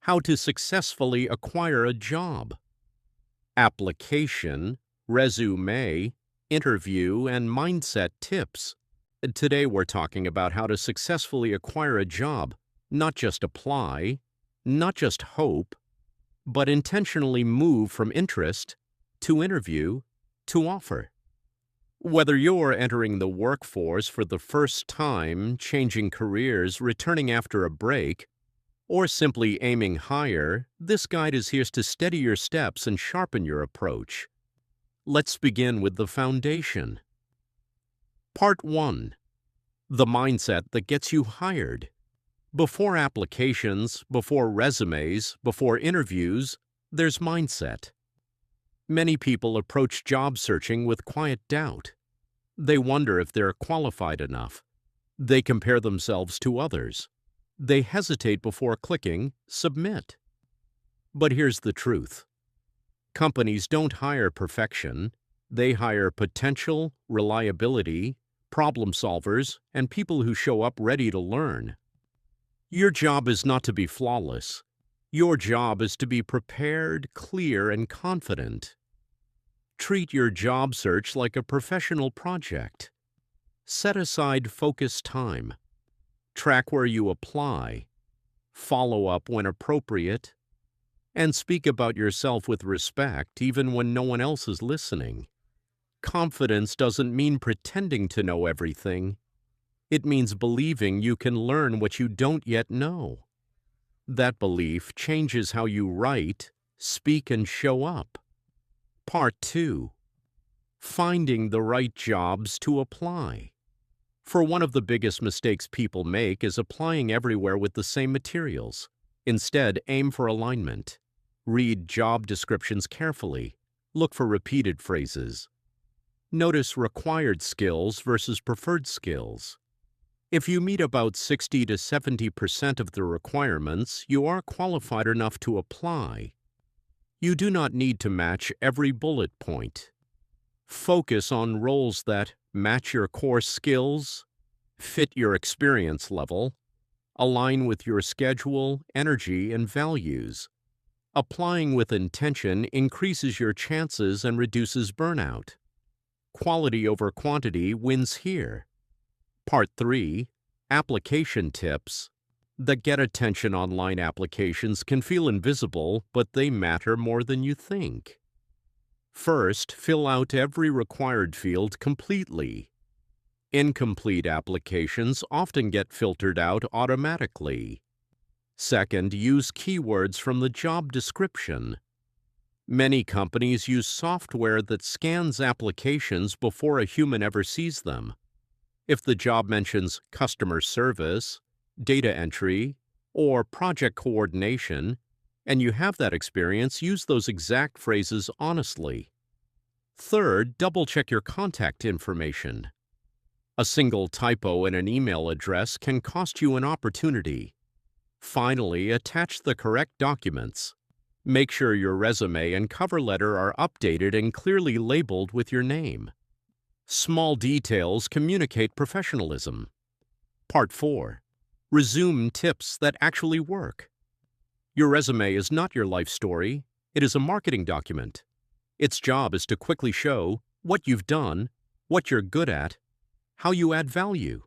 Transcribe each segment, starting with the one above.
How to successfully acquire a job. Application, resume, interview, and mindset tips. Today we're talking about how to successfully acquire a job, not just apply, not just hope, but intentionally move from interest to interview to offer. Whether you're entering the workforce for the first time, changing careers, returning after a break, or simply aiming higher, this guide is here to steady your steps and sharpen your approach. Let's begin with the foundation. Part 1. The mindset that gets you hired. Before applications, before resumes, before interviews, there's mindset. Many people approach job searching with quiet doubt. They wonder if they're qualified enough. They compare themselves to others. They hesitate before clicking submit. But here's the truth. Companies don't hire perfection. They hire potential, reliability, problem solvers, and people who show up ready to learn. Your job is not to be flawless. Your job is to be prepared, clear, and confident. Treat your job search like a professional project. Set aside focused time. Track where you apply. Follow up when appropriate. And speak about yourself with respect even when no one else is listening. Confidence doesn't mean pretending to know everything. It means believing you can learn what you don't yet know. That belief changes how you write, speak, and show up. Part 2. Finding the right jobs to apply. For one of the biggest mistakes people make is applying everywhere with the same materials. Instead, aim for alignment. Read job descriptions carefully. Look for repeated phrases. Notice required skills versus preferred skills. If you meet about 60 to 70% of the requirements, you are qualified enough to apply. You do not need to match every bullet point. Focus on roles that match your core skills, fit your experience level, align with your schedule, energy, and values. Applying with intention increases your chances and reduces burnout. Quality over quantity wins here. Part 3. Application tips. The Get Attention online applications can feel invisible, but they matter more than you think. First, fill out every required field completely. Incomplete applications often get filtered out automatically. Second, use keywords from the job description. Many companies use software that scans applications before a human ever sees them. If the job mentions customer service, data entry, or project coordination, and you have that experience, use those exact phrases honestly. Third, double-check your contact information. A single typo in an email address can cost you an opportunity. Finally, attach the correct documents. Make sure your resume and cover letter are updated and clearly labeled with your name. Small details communicate professionalism. Part 4. Resume tips that actually work. Your resume is not your life story. It is a marketing document. Its job is to quickly show what you've done, what you're good at, how you add value.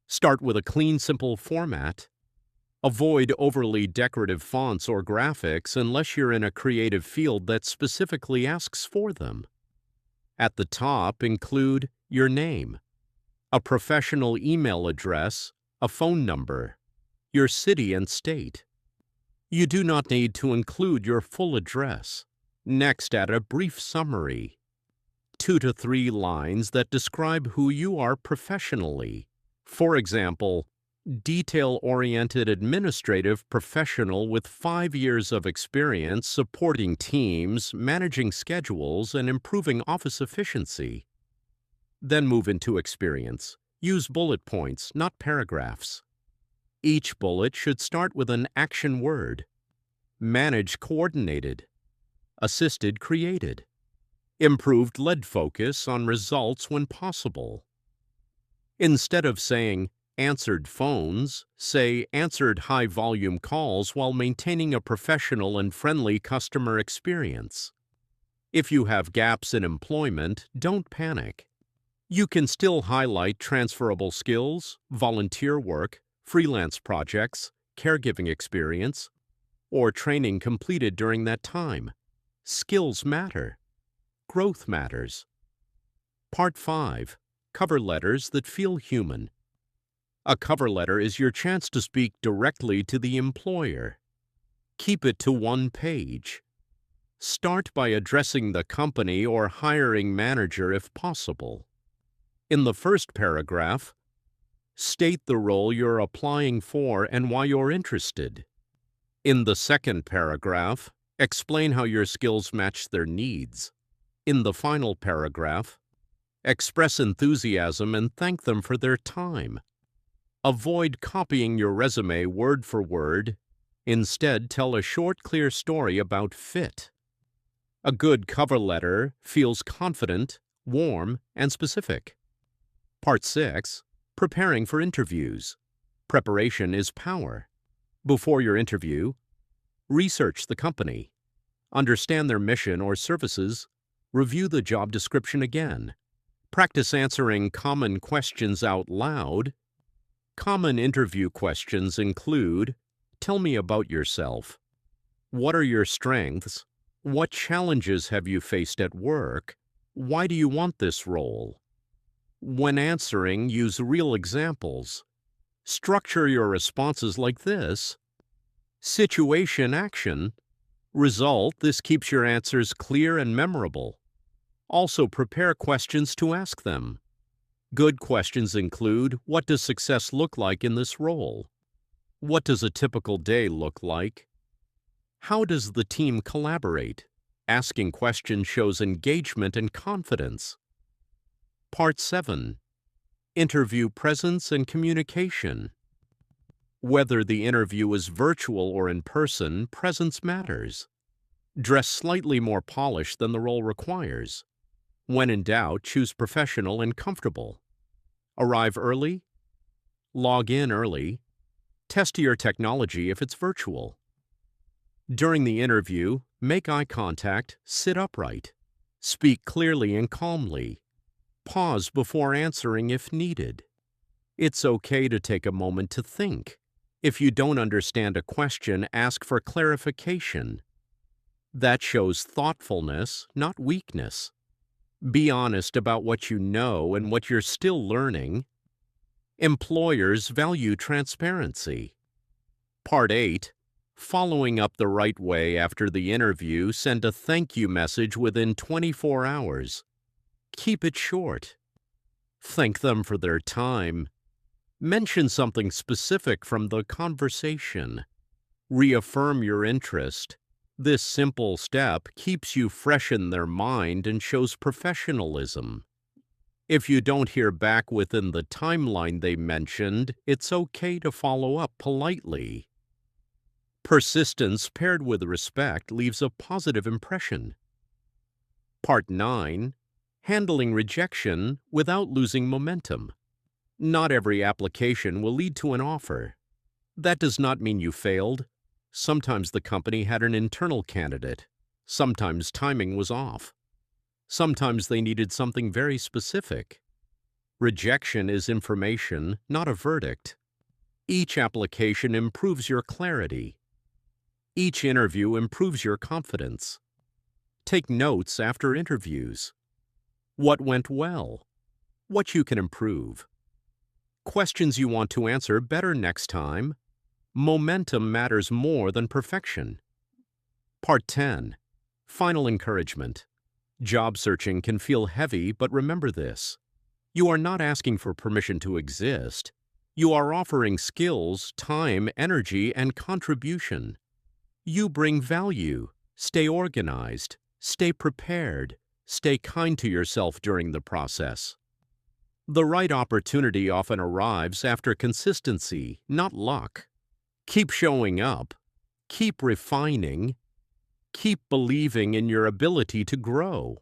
Start with a clean, simple format. Avoid overly decorative fonts or graphics unless you're in a creative field that specifically asks for them. At the top, include your name, a professional email address, a phone number, your city and state. You do not need to include your full address. Next, add a brief summary, 2 to 3 lines that describe who you are professionally. For example, detail-oriented administrative professional with 5 years of experience supporting teams, managing schedules, and improving office efficiency. Then move into experience. Use bullet points, not paragraphs. Each bullet should start with an action word. Manage coordinated. Assisted created. Improved led focus on results when possible. Instead of saying, answered phones, say answered high-volume calls while maintaining a professional and friendly customer experience. If you have gaps in employment, don't panic. You can still highlight transferable skills, volunteer work, freelance projects, caregiving experience, or training completed during that time. Skills matter. Growth matters. Part 5. Cover letters that feel human. A cover letter is your chance to speak directly to the employer. Keep it to one page. Start by addressing the company or hiring manager if possible. In the first paragraph, state the role you're applying for and why you're interested. In the second paragraph, explain how your skills match their needs. In the final paragraph, express enthusiasm and thank them for their time. Avoid copying your resume word for word. Instead, tell a short, clear story about fit. A good cover letter feels confident, warm, and specific. Part 6. Preparing for interviews. Preparation is power. Before your interview, research the company. Understand their mission or services. Review the job description again. Practice answering common questions out loud. Common interview questions include, tell me about yourself. What are your strengths? What challenges have you faced at work? Why do you want this role? When answering, use real examples. Structure your responses like this. Situation, action. Result, this keeps your answers clear and memorable. Also prepare questions to ask them. Good questions include, what does success look like in this role? What does a typical day look like? How does the team collaborate? Asking questions shows engagement and confidence. Part 7. Interview presence and communication. Whether the interview is virtual or in person, presence matters. Dress slightly more polished than the role requires. When in doubt, choose professional and comfortable. Arrive early. Log in early. Test your technology if it's virtual. During the interview, make eye contact, sit upright. Speak clearly and calmly. Pause before answering if needed. It's okay to take a moment to think. If you don't understand a question, ask for clarification. That shows thoughtfulness, not weakness. Be honest about what you know and what you're still learning. Employers value transparency. Part 8. Following up the right way after the interview, send a thank you message within 24 hours. Keep it short. Thank them for their time. Mention something specific from the conversation. Reaffirm your interest. This simple step keeps you fresh in their mind and shows professionalism. If you don't hear back within the timeline they mentioned, it's okay to follow up politely. Persistence paired with respect leaves a positive impression. Part 9. Handling rejection without losing momentum. Not every application will lead to an offer. That does not mean you failed. Sometimes the company had an internal candidate. Sometimes timing was off. Sometimes they needed something very specific. Rejection is information, not a verdict. Each application improves your clarity. Each interview improves your confidence. Take notes after interviews. What went well? What you can improve? Questions you want to answer better next time. Momentum matters more than perfection. Part 10. Final encouragement. Job searching can feel heavy, but remember this. You are not asking for permission to exist. You are offering skills, time, energy, and contribution. You bring value. Stay organized. Stay prepared. Stay kind to yourself during the process. The right opportunity often arrives after consistency, not luck. Keep showing up. Keep refining. Keep believing in your ability to grow.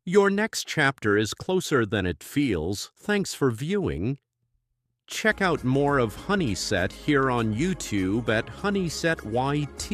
Your next chapter is closer than it feels. Thanks for viewing. Check out more of Honeyset here on YouTube at Honeyset YT.